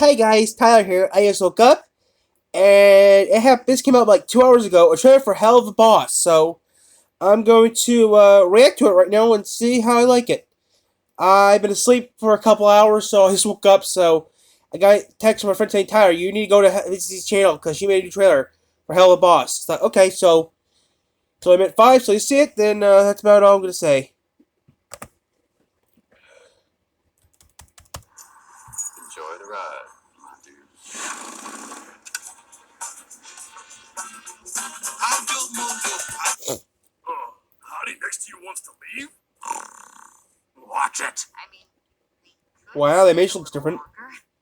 Hi guys, Tyler here. I just woke up, and this came out like 2 hours ago. A trailer for Hell of a Boss. So I'm going to react to it right now and see how I like it. I've been asleep for a couple hours, so I just woke up. So I got a text from my friend saying, "Tyler, you need to go to this channel because she made a new trailer for Hell of a Boss." It's like, okay, so I'm at 5. So you see it, then that's about all I'm gonna say. Enjoy the ride, my dude. Howdy next to you wants to leave? Watch it. I mean, Wow, the animation looks different.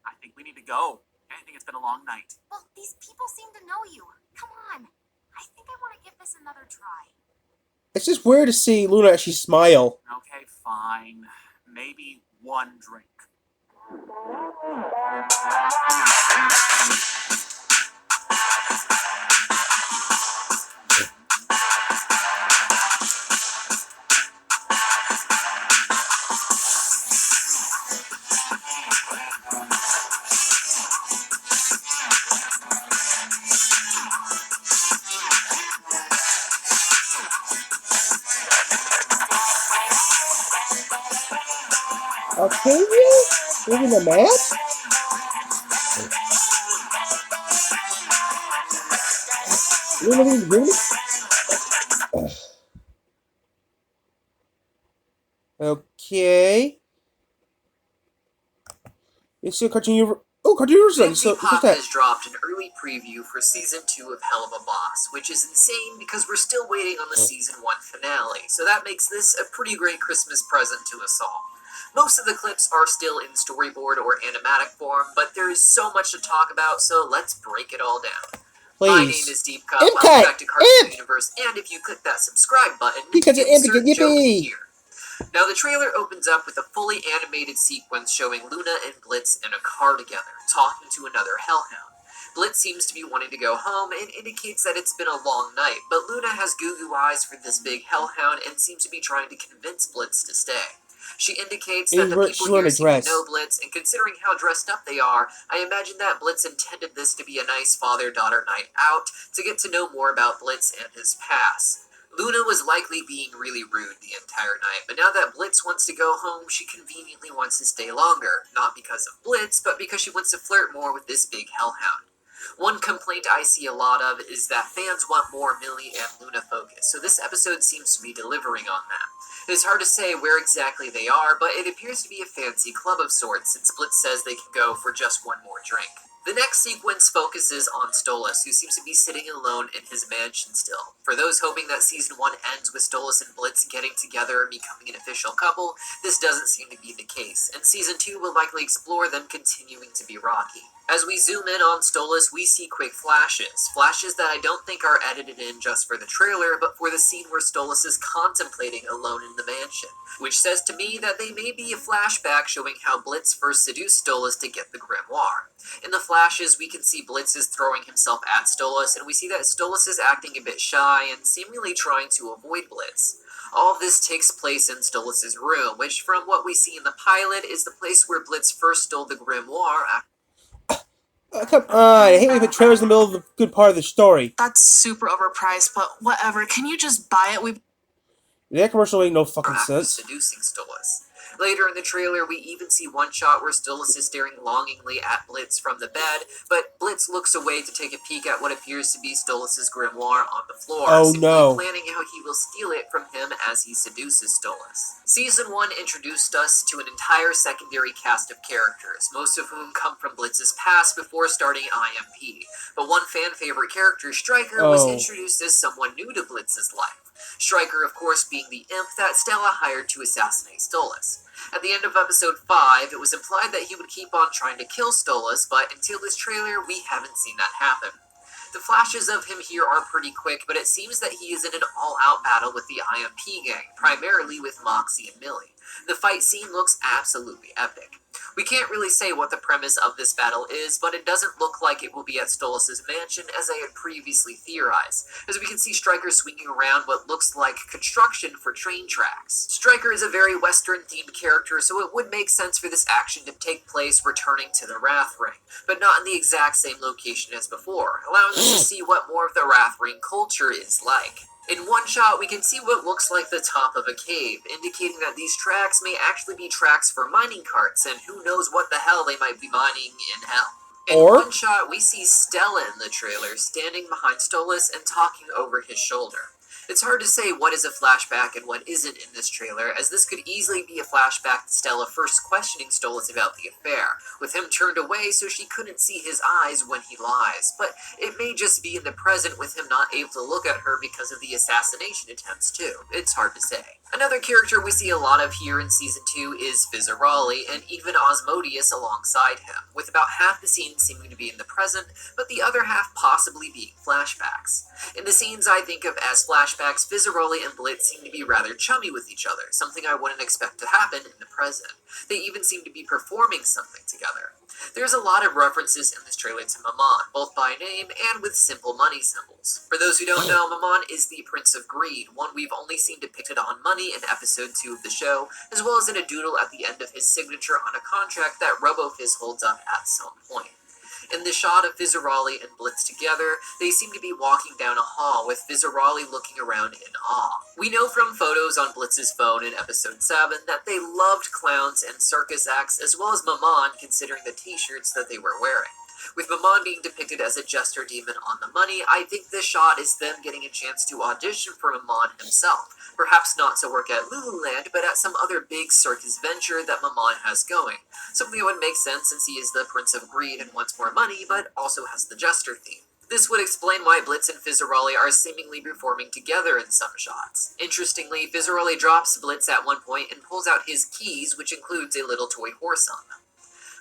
I think we need to go. I think it's been a long night. Well, these people seem to know you. Come on. I think I want to give this another try. It's just weird to see Luna actually smile. Okay, fine. Maybe one drink. Octavia? Leaving the match? Luna being rude? Okay. You see a Cartoon Universe. Oh, Cartoon Universe. So, Pop what's that? has dropped an early preview for Season 2 of Hell of a Boss, which is insane because we're still waiting on the Season 1 finale, so that makes this a pretty great Christmas present to us all. Most of the clips are still in storyboard or animatic form, but there is so much to talk about, so let's break it all down. Please. My name is Deep Cup, welcome back to Cartoon Universe, and if you click that subscribe button, because insert yippee. joke here. Now, the trailer opens up with a fully animated sequence showing Luna and Blitz in a car together, talking to another Hellhound. Blitz seems to be wanting to go home and indicates that it's been a long night, but Luna has goo-goo eyes for this big Hellhound and seems to be trying to convince Blitz to stay. She indicates that the people here seem to know Blitz, and considering how dressed up they are, I imagine that Blitz intended this to be a nice father-daughter night out to get to know more about Blitz and his past. Luna was likely being really rude the entire night, but now that Blitz wants to go home, she conveniently wants to stay longer, not because of Blitz, but because she wants to flirt more with this big Hellhound. One complaint I see a lot of is that fans want more Millie and Luna focus, so this episode seems to be delivering on that. It's hard to say where exactly they are, but it appears to be a fancy club of sorts, since Blitz says they can go for just one more drink. The next sequence focuses on Stolas, who seems to be sitting alone in his mansion still. For those hoping that Season 1 ends with Stolas and Blitz getting together and becoming an official couple, this doesn't seem to be the case, and Season 2 will likely explore them continuing to be rocky. As we zoom in on Stolas, we see quick flashes that I don't think are edited in just for the trailer, but for the scene where Stolas is contemplating alone in the mansion, which says to me that they may be a flashback showing how Blitz first seduced Stolas to get the grimoire. In the flashes, we can see Blitz is throwing himself at Stolas, and we see that Stolas is acting a bit shy and seemingly trying to avoid Blitz. All of this takes place in Stolas' room, which from what we see in the pilot is the place where Blitz first stole the grimoire after Come on, I hate when you put trailers in the middle of the good part of the story. That's super overpriced, but whatever. Can you just buy it? That commercial ain't no fucking sense. Seducing Stolas. Later in the trailer, we even see one shot where Stolas is staring longingly at Blitz from the bed, but Blitz looks away to take a peek at what appears to be Stolas' grimoire on the floor, planning how he will steal it from him as he seduces Stolas. Season 1 introduced us to an entire secondary cast of characters, most of whom come from Blitz's past before starting IMP, but one fan-favorite character, Stryker, was introduced as someone new to Blitz's life. Stryker, of course, being the imp that Stella hired to assassinate Stolas. At the end of episode 5, it was implied that he would keep on trying to kill Stolas, but until this trailer, we haven't seen that happen. The flashes of him here are pretty quick, but it seems that he is in an all-out battle with the IMP gang, primarily with Moxie and Millie. The fight scene looks absolutely epic. We can't really say what the premise of this battle is, but it doesn't look like it will be at Stolas' mansion as I had previously theorized, as we can see Stryker swinging around what looks like construction for train tracks. Stryker is a very Western-themed character, so it would make sense for this action to take place returning to the Wrath Ring, but not in the exact same location as before, allowing us to see what more of the Wrath Ring culture is like. In one shot, we can see what looks like the top of a cave, indicating that these tracks may actually be tracks for mining carts, and who knows what the hell they might be mining in hell. In one shot, we see Stella in the trailer, standing behind Stolas and talking over his shoulder. It's hard to say what is a flashback and what isn't in this trailer, as this could easily be a flashback to Stella first questioning Stolas about the affair, with him turned away so she couldn't see his eyes when he lies, but it may just be in the present with him not able to look at her because of the assassination attempts too. It's hard to say. Another character we see a lot of here in Season 2 is Fizzarali, and even Osmodius alongside him, with about half the scene seeming to be in the present, but the other half possibly being flashbacks. In the scenes I think of as flashbacks, Fizzaroli and Blitz seem to be rather chummy with each other, something I wouldn't expect to happen in the present. They even seem to be performing something together. There's a lot of references in this trailer to Mammon, both by name and with simple money symbols. For those who don't know, Mammon is the Prince of Greed, one we've only seen depicted on money in episode 2 of the show, as well as in a doodle at the end of his signature on a contract that RoboFizz holds up at some point. In the shot of Fizzarali and Blitz together, they seem to be walking down a hall, with Fizzarali looking around in awe. We know from photos on Blitz's phone in episode 7 that they loved clowns and circus acts, as well as Mammon, considering the t-shirts that they were wearing. With Mammon being depicted as a jester demon on the money, I think this shot is them getting a chance to audition for Mammon himself. Perhaps not to work at Lululand, but at some other big circus venture that Mammon has going. Something that would make sense since he is the Prince of Greed and wants more money, but also has the jester theme. This would explain why Blitz and Fizzarali are seemingly performing together in some shots. Interestingly, Fizzarali drops Blitz at one point and pulls out his keys, which includes a little toy horse on them.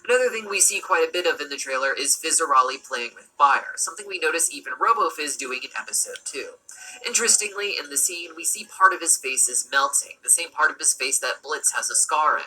Another thing we see quite a bit of in the trailer is Fizzarali playing with fire, something we notice even RoboFizz doing in episode 2. Interestingly, in the scene, we see part of his face is melting, the same part of his face that Blitz has a scar in.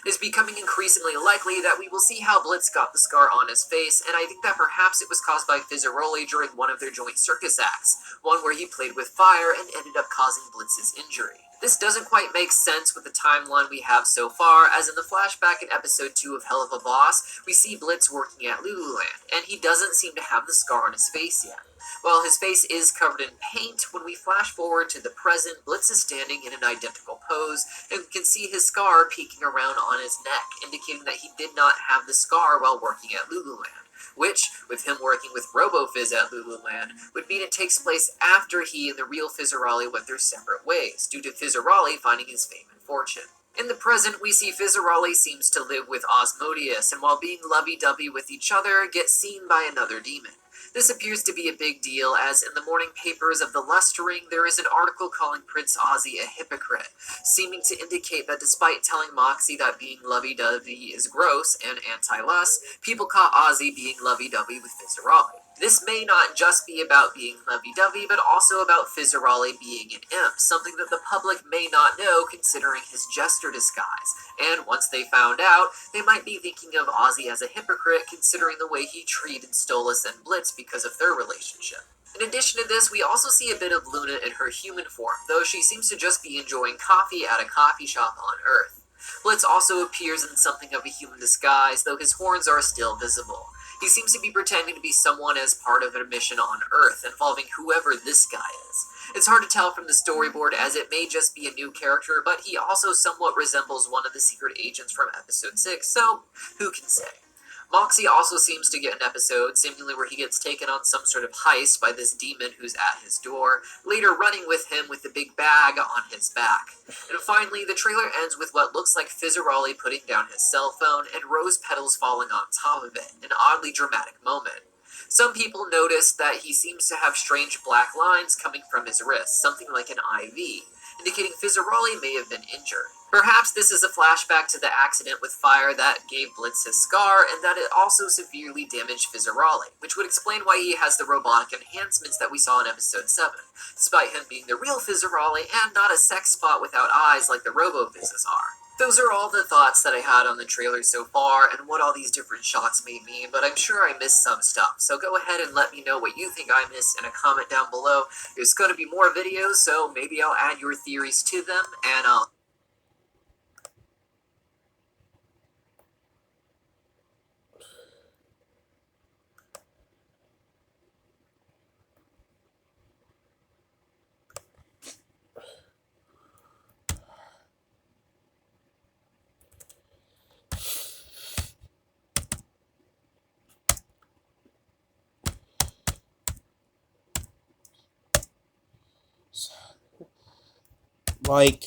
It is becoming increasingly likely that we will see how Blitz got the scar on his face, and I think that perhaps it was caused by Fizzaroli during one of their joint circus acts, one where he played with fire and ended up causing Blitz's injury. This doesn't quite make sense with the timeline we have so far, as in the flashback in episode 2 of Helluva Boss, we see Blitz working at Lululand, and he doesn't seem to have the scar on his face yet. While his face is covered in paint, when we flash forward to the present, Blitz is standing in an identical pose, and we can see his scar peeking around on his neck, indicating that he did not have the scar while working at Lululand. Which, with him working with RoboFizz at Lululand, would mean it takes place after he and the real Fizzarali went their separate ways, due to Fizzarali finding his fame and fortune. In the present, we see Fizzarali seems to live with Osmodius, and while being lovey-dovey with each other, gets seen by another demon. This appears to be a big deal, as in the morning papers of the Lust Ring, there is an article calling Prince Ozzy a hypocrite, seeming to indicate that despite telling Moxie that being lovey-dovey is gross and anti-lust, people caught Ozzy being lovey-dovey with Fizzarali. This may not just be about being lovey-dovey, but also about Fizzarali being an imp, something that the public may not know considering his jester disguise. And once they found out, they might be thinking of Ozzy as a hypocrite considering the way he treated Stolas and Blitz because of their relationship. In addition to this, we also see a bit of Luna in her human form, though she seems to just be enjoying coffee at a coffee shop on Earth. Blitz also appears in something of a human disguise, though his horns are still visible. He seems to be pretending to be someone as part of a mission on Earth, involving whoever this guy is. It's hard to tell from the storyboard, as it may just be a new character, but he also somewhat resembles one of the secret agents from episode 6, so who can say? Moxie also seems to get an episode, seemingly where he gets taken on some sort of heist by this demon who's at his door, later running with him with the big bag on his back. And finally, the trailer ends with what looks like Fizzarali putting down his cell phone and rose petals falling on top of it, an oddly dramatic moment. Some people noticed that he seems to have strange black lines coming from his wrist, something like an IV, indicating Fizzarali may have been injured. Perhaps this is a flashback to the accident with fire that gave Blitz his scar, and that it also severely damaged Fizzarali, which would explain why he has the robotic enhancements that we saw in episode 7, despite him being the real Fizzarali and not a sex spot without eyes like the RoboFizzes are. Those are all the thoughts that I had on the trailer so far and what all these different shots may mean, but I'm sure I missed some stuff. So go ahead and let me know what you think I missed in a comment down below. There's going to be more videos, so maybe I'll add your theories to them, and I'll like